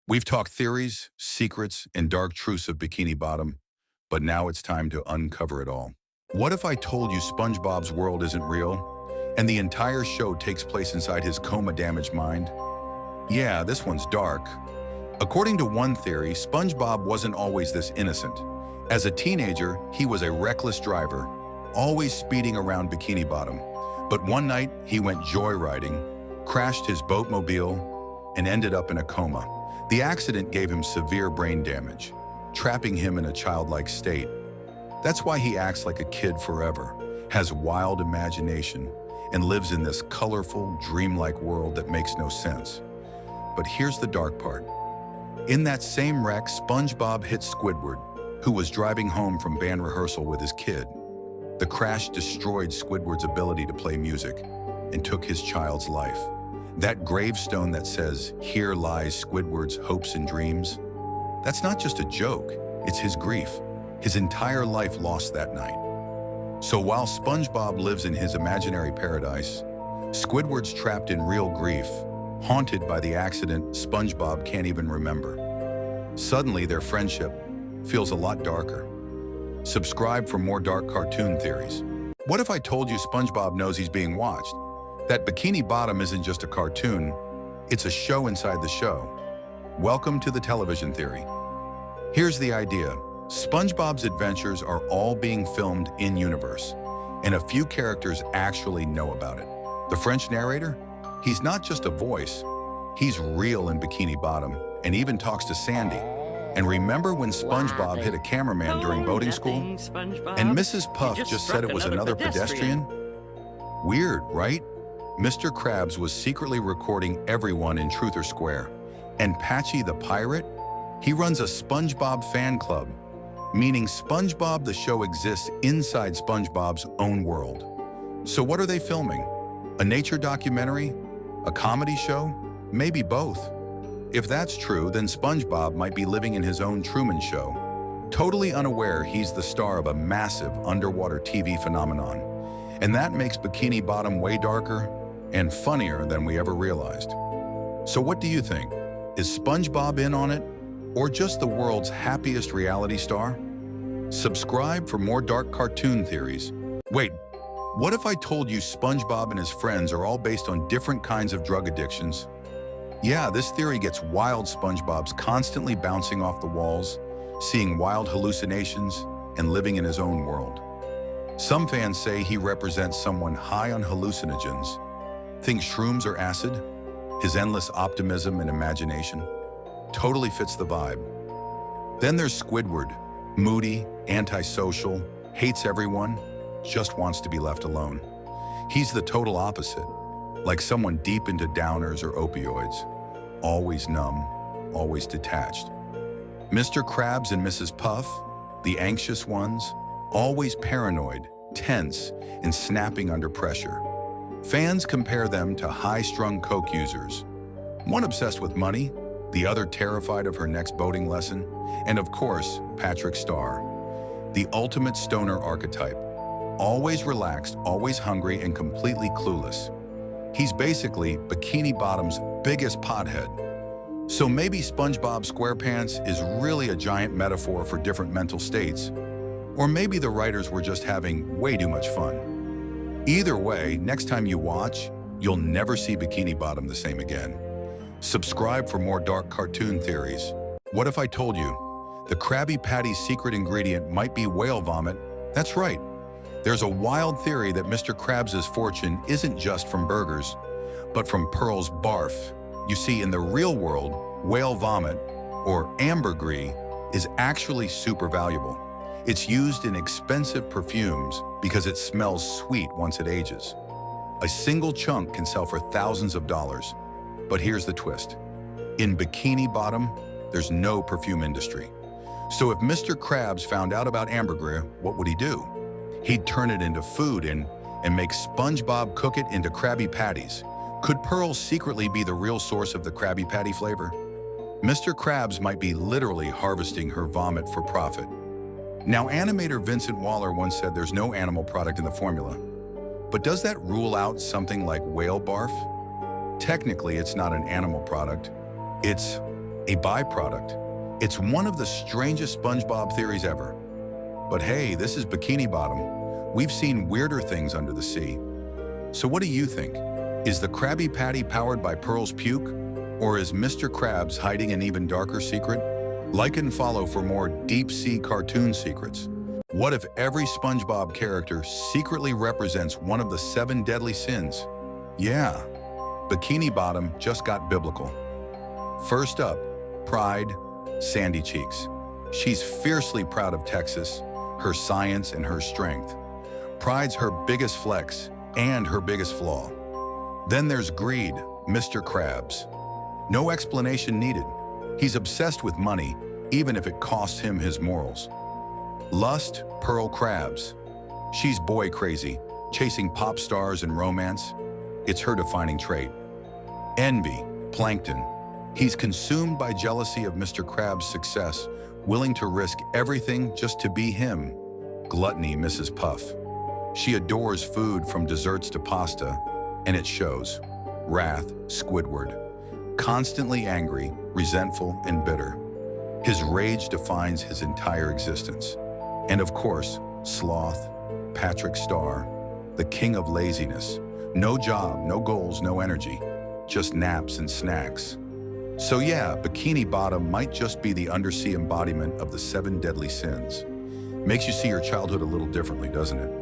We've talked theories, secrets, and dark truths of Bikini Bottom, but now it's time to uncover it all. What if I told you SpongeBob's world isn't real, and the entire show takes place inside his coma-damaged mind? Yeah, this one's dark. According to one theory, SpongeBob wasn't always this innocent. As a teenager, he was a reckless driver, always speeding around Bikini Bottom. But one night, he went joyriding, crashed his boatmobile, and ended up in a coma. The accident gave him severe brain damage, trapping him in a childlike state. That's why he acts like a kid forever, has wild imagination, and lives in this colorful, dreamlike world that makes no sense. But here's the dark part. In that same wreck, SpongeBob hit Squidward, who was driving home from band rehearsal with his kid. The crash destroyed Squidward's ability to play music and took his child's life. That gravestone that says, "Here lies Squidward's hopes and dreams," that's not just a joke, it's his grief. His entire life lost that night. So while SpongeBob lives in his imaginary paradise, Squidward's trapped in real grief, haunted by the accident SpongeBob can't even remember. Suddenly, their friendship feels a lot darker. Subscribe for more dark cartoon theories. What if I told you SpongeBob knows he's being watched? That Bikini Bottom isn't just a cartoon, it's a show inside the show. Welcome to the television theory. Here's the idea. SpongeBob's adventures are all being filmed in-universe, and a few characters actually know about it. The French narrator? He's not just a voice, he's real in Bikini Bottom and even talks to Sandy. And remember when SpongeBob hit a cameraman during boating school? And Mrs. Puff just said it was another pedestrian? Weird, right? Mr. Krabs was secretly recording everyone in Truth or Square. And Patchy the pirate? He runs a SpongeBob fan club, meaning SpongeBob the show exists inside SpongeBob's own world. So what are they filming? A nature documentary? A comedy show? Maybe both. If that's true, then SpongeBob might be living in his own Truman Show, totally unaware he's the star of a massive underwater TV phenomenon. And that makes Bikini Bottom way darker and funnier than we ever realized. So what do you think? Is SpongeBob in on it, or just the world's happiest reality star? Subscribe for more dark cartoon theories. Wait, what if I told you SpongeBob and his friends are all based on different kinds of drug addictions? Yeah, this theory gets wild. SpongeBob's constantly bouncing off the walls, seeing wild hallucinations, and living in his own world. Some fans say he represents someone high on hallucinogens. Think shrooms or acid? His endless optimism and imagination totally fits the vibe. Then there's Squidward, moody, antisocial, hates everyone, just wants to be left alone. He's the total opposite, like someone deep into downers or opioids, always numb, always detached. Mr. Krabs and Mrs. Puff, the anxious ones, always paranoid, tense, and snapping under pressure. Fans compare them to high-strung coke users, one obsessed with money, the other terrified of her next boating lesson, and of course, Patrick Star, the ultimate stoner archetype, always relaxed, always hungry, and completely clueless. He's basically Bikini Bottom's biggest pothead. So maybe SpongeBob SquarePants is really a giant metaphor for different mental states, or maybe the writers were just having way too much fun. Either way, next time you watch, you'll never see Bikini Bottom the same again. Subscribe for more dark cartoon theories. What if I told you the Krabby Patty's secret ingredient might be whale vomit? That's right. There's a wild theory that Mr. Krabs' fortune isn't just from burgers, but from Pearl's barf. You see, in the real world, whale vomit, or ambergris, is actually super valuable. It's used in expensive perfumes because it smells sweet once it ages. A single chunk can sell for thousands of dollars. But here's the twist. In Bikini Bottom, there's no perfume industry. So if Mr. Krabs found out about ambergris, what would he do? He'd turn it into food and make SpongeBob cook it into Krabby Patties. Could Pearl secretly be the real source of the Krabby Patty flavor? Mr. Krabs might be literally harvesting her vomit for profit. Now, animator Vincent Waller once said there's no animal product in the formula. But does that rule out something like whale barf? Technically, it's not an animal product. It's a byproduct. It's one of the strangest SpongeBob theories ever. But hey, this is Bikini Bottom. We've seen weirder things under the sea. So what do you think? Is the Krabby Patty powered by Pearl's puke? Or is Mr. Krabs hiding an even darker secret? Like and follow for more deep-sea cartoon secrets. What if every SpongeBob character secretly represents one of the 7 deadly sins? Yeah, Bikini Bottom just got biblical. First up, Pride, Sandy Cheeks. She's fiercely proud of Texas, her science and her strength. Pride's her biggest flex and her biggest flaw. Then there's Greed, Mr. Krabs. No explanation needed. He's obsessed with money, even if it costs him his morals. Lust, Pearl Krabs. She's boy crazy, chasing pop stars and romance. It's her defining trait. Envy, Plankton. He's consumed by jealousy of Mr. Krabs' success, willing to risk everything just to be him. Gluttony, Mrs. Puff. She adores food from desserts to pasta, and it shows. Wrath, Squidward. Constantly angry, resentful, and bitter. His rage defines his entire existence. And of course, Sloth, Patrick Star, the king of laziness. No job, no goals, no energy, just naps and snacks. So yeah, Bikini Bottom might just be the undersea embodiment of the 7 deadly sins. Makes you see your childhood a little differently, doesn't it?